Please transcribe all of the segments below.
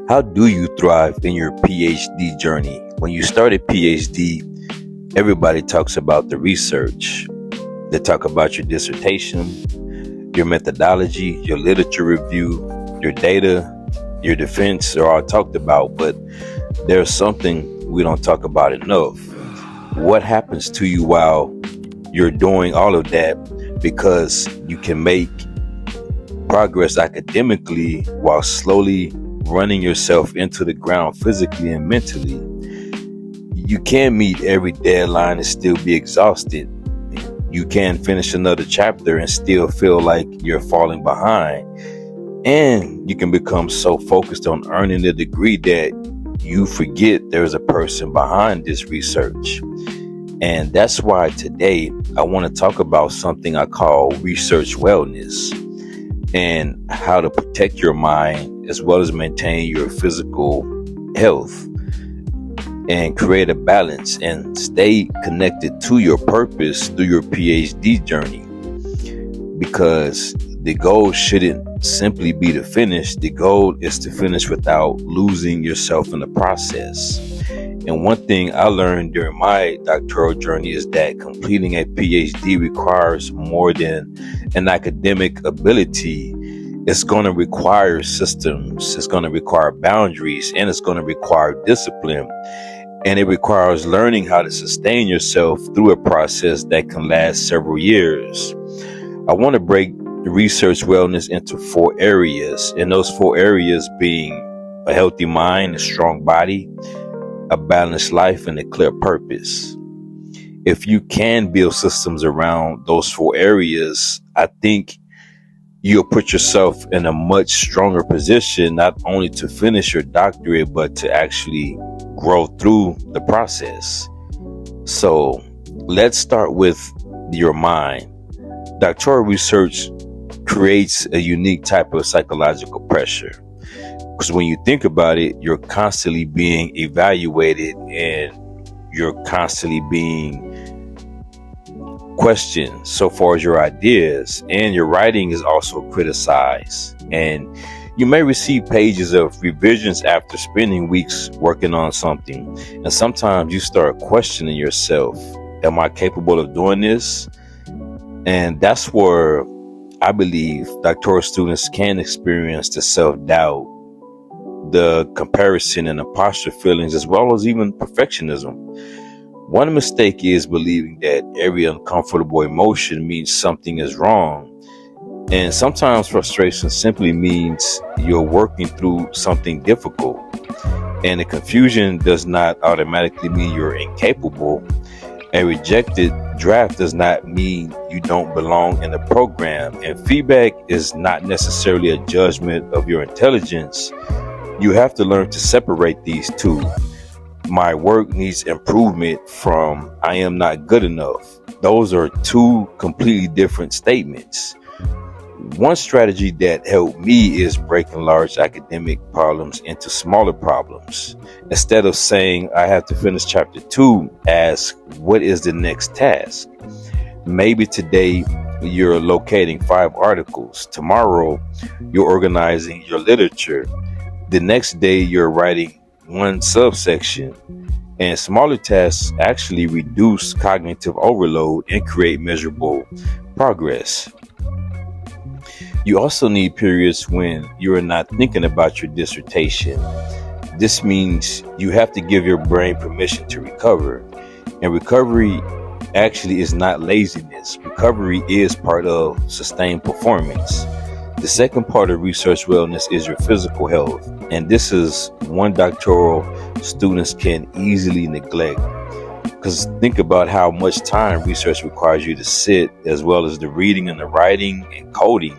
How do you thrive in your PhD journey? When you start a PhD, everybody talks about the research. They talk about your dissertation, your methodology, your literature review, your data, your defense are all talked about, but there's something we don't talk about enough. What happens to you while you're doing all of that? Because you can make progress academically while slowly running yourself into the ground physically and mentally. You can meet every deadline and still be exhausted. You can finish another chapter and still feel like you're falling behind. And you can become so focused on earning the degree that you forget there's a person behind this research. And that's why today I want to talk about something I call research wellness and how to protect your mind as well as maintain your physical health and create a balance and stay connected to your purpose through your PhD journey. Because the goal shouldn't simply be to finish. The goal is to finish without losing yourself in the process. And one thing I learned during my doctoral journey is that completing a PhD requires more than an academic ability. It's going to require systems, it's going to require boundaries, and it's going to require discipline. And it requires learning how to sustain yourself through a process that can last several years. I want to break the research wellness into 4 areas, and those 4 areas being a healthy mind, a strong body, a balanced life, and a clear purpose. If you can build systems around those 4 areas, I think you'll put yourself in a much stronger position, not only to finish your doctorate, but to actually grow through the process. So let's start with your mind. Doctoral research creates a unique type of psychological pressure. Because when you think about it, you're constantly being evaluated and you're constantly being questioned so far as your ideas, and your writing is also criticized. And you may receive pages of revisions after spending weeks working on something. And sometimes you start questioning yourself. Am I capable of doing this? And that's where I believe doctoral students can experience the self-doubt, the comparison and imposter feelings, as well as even perfectionism. One mistake is believing that every uncomfortable emotion means something is wrong. And sometimes frustration simply means you're working through something difficult. And the confusion does not automatically mean you're incapable. A rejected draft does not mean you don't belong in the program. And feedback is not necessarily a judgment of your intelligence. You have to learn to separate these two. My work needs improvement from I am not good enough. Those are 2 completely different statements. One strategy that helped me is breaking large academic problems into smaller problems. Instead of saying I have to finish chapter 2, ask what is the next task? Maybe today you're locating 5 articles. Tomorrow you're organizing your literature. The next day you're writing 1 subsection. And smaller tasks actually reduce cognitive overload and create measurable progress. You also need periods when you're not thinking about your dissertation. This means you have to give your brain permission to recover. And recovery actually is not laziness. Recovery is part of sustained performance. The second part of research wellness is your physical health. And this is one doctoral students can easily neglect. Because think about how much time research requires you to sit, as well as the reading and the writing and coding,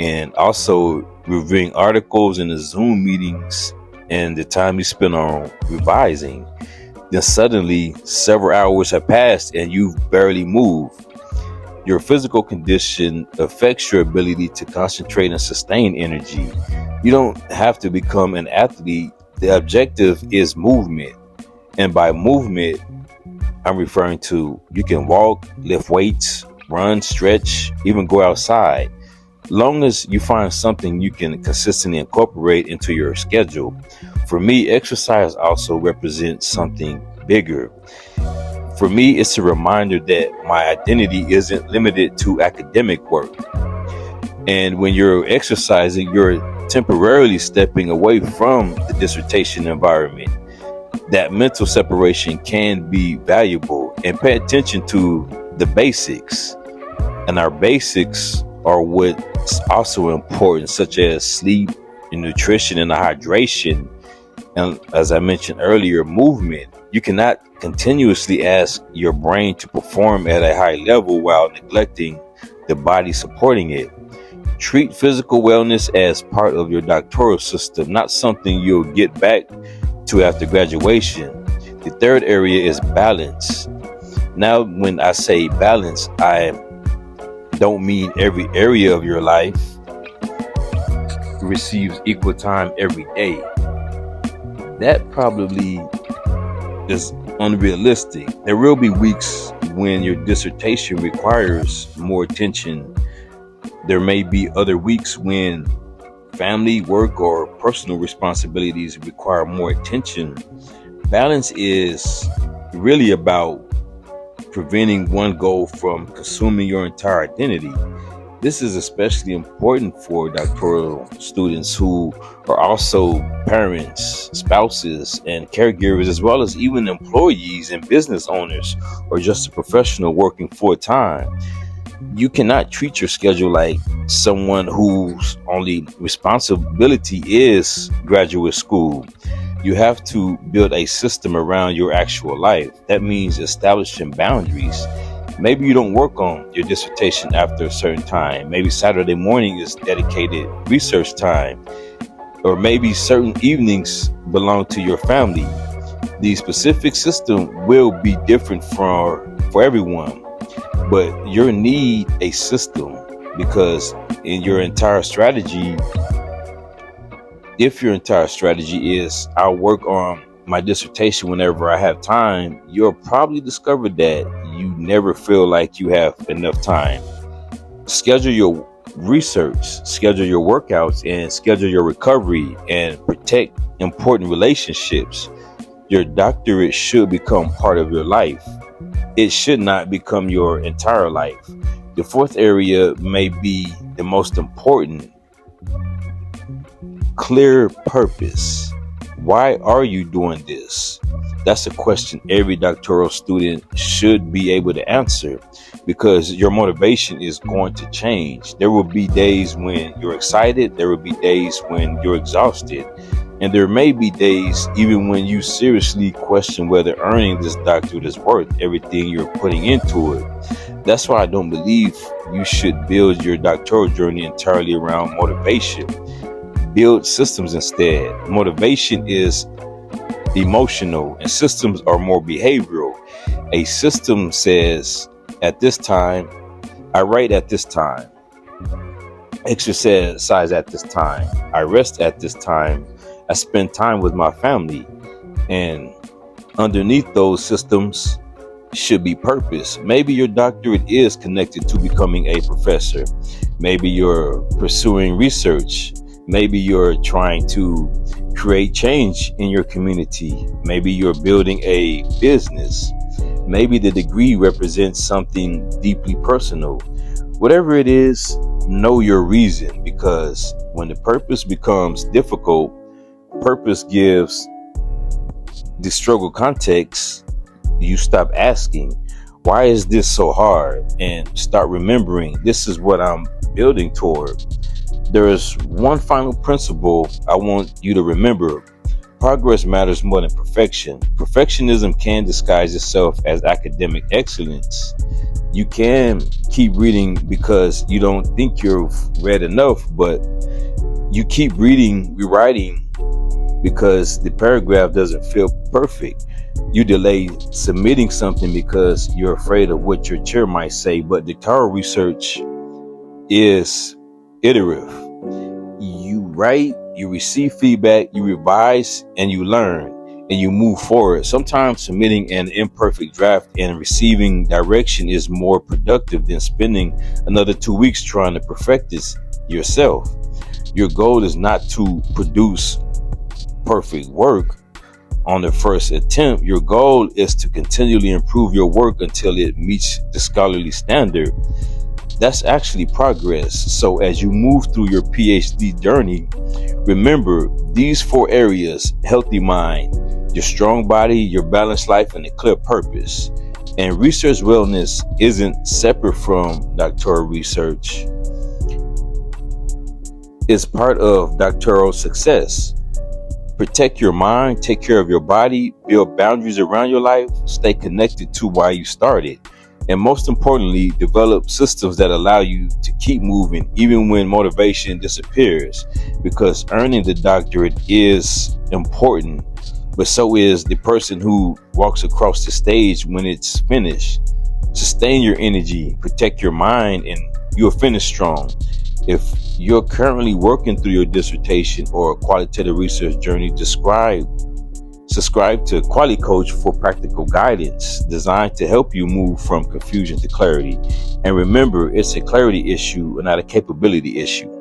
and also reviewing articles and the Zoom meetings and the time you spend on revising. Then suddenly several hours have passed and you've barely moved. Your physical condition affects your ability to concentrate and sustain energy. You don't have to become an athlete. The objective is movement. And by movement, I'm referring to you can walk, lift weights, run, stretch, even go outside. long as you find something you can consistently incorporate into your schedule. For me, exercise also represents something bigger. For me, it's a reminder that my identity isn't limited to academic work. And when you're exercising, you're temporarily stepping away from the dissertation environment. That mental separation can be valuable, and pay attention to the basics. And our basics are what's also important, such as sleep and nutrition and hydration. And as I mentioned earlier, movement. You cannot continuously ask your brain to perform at a high level while neglecting the body supporting it. Treat physical wellness as part of your doctoral system, not something you'll get back to after graduation. The third area is balance. Now, when I say balance, I don't mean every area of your life receives equal time every day. That probably is unrealistic. There will be weeks when your dissertation requires more attention. There may be other weeks when family, work, or personal responsibilities require more attention. Balance is really about preventing one goal from consuming your entire identity. This is especially important for doctoral students who are also parents, spouses, and caregivers, as well as even employees and business owners, or just a professional working full time. You cannot treat your schedule like someone whose only responsibility is graduate school. You have to build a system around your actual life. That means establishing boundaries. Maybe you don't work on your dissertation after a certain time. Maybe Saturday morning is dedicated research time, or maybe certain evenings belong to your family. The specific system will be different for everyone, but you need a system, because in your entire strategy, if your entire strategy is I'll work on my dissertation whenever I have time, you'll probably discover that you never feel like you have enough time. Schedule your research, schedule your workouts, and schedule your recovery, and protect important relationships. Your doctorate should become part of your life. It should not become your entire life. The fourth area may be the most important. Clear purpose. Why are you doing this? That's a question every doctoral student should be able to answer, because your motivation is going to change. There will be days when you're excited, there will be days when you're exhausted, and there may be days even when you seriously question whether earning this doctorate is worth everything you're putting into it. That's why I don't believe you should build your doctoral journey entirely around motivation. Build systems instead. Motivation is emotional and systems are more behavioral. A system says, at this time, I write at this time, exercise at this time, I rest at this time, I spend time with my family. And underneath those systems should be purpose. Maybe your doctorate is connected to becoming a professor. Maybe you're pursuing research. Maybe you're trying to create change in your community. Maybe you're building a business. Maybe the degree represents something deeply personal. Whatever it is, know your reason, because when the purpose becomes difficult, purpose gives the struggle context. You stop asking, why is this so hard? And start remembering, this is what I'm building toward. There is one final principle I want you to remember. Progress matters more than perfection. Perfectionism can disguise itself as academic excellence. You can keep reading because you don't think you've read enough, but you keep rewriting because the paragraph doesn't feel perfect. You delay submitting something because you're afraid of what your chair might say, but doctoral research is iterative. You write, you receive feedback, you revise, and you learn, and you move forward. Sometimes submitting an imperfect draft and receiving direction is more productive than spending another 2 weeks trying to perfect this. yourself. Your goal is not to produce perfect work on the first attempt. Your goal is to continually improve your work until it meets the scholarly standard. That's actually progress. So as you move through your PhD journey, remember these 4 areas: healthy mind, your strong body, your balanced life, and a clear purpose. And research wellness isn't separate from doctoral research. It's part of doctoral success. Protect your mind, take care of your body, build boundaries around your life, stay connected to why you started. And most importantly, develop systems that allow you to keep moving even when motivation disappears. Because earning the doctorate is important, but so is the person who walks across the stage when it's finished. Sustain your energy, protect your mind, and you'll finish strong. If you're currently working through your dissertation or qualitative research journey, subscribe to QualiCoach for practical guidance designed to help you move from confusion to clarity. And remember, it's a clarity issue and not a capability issue.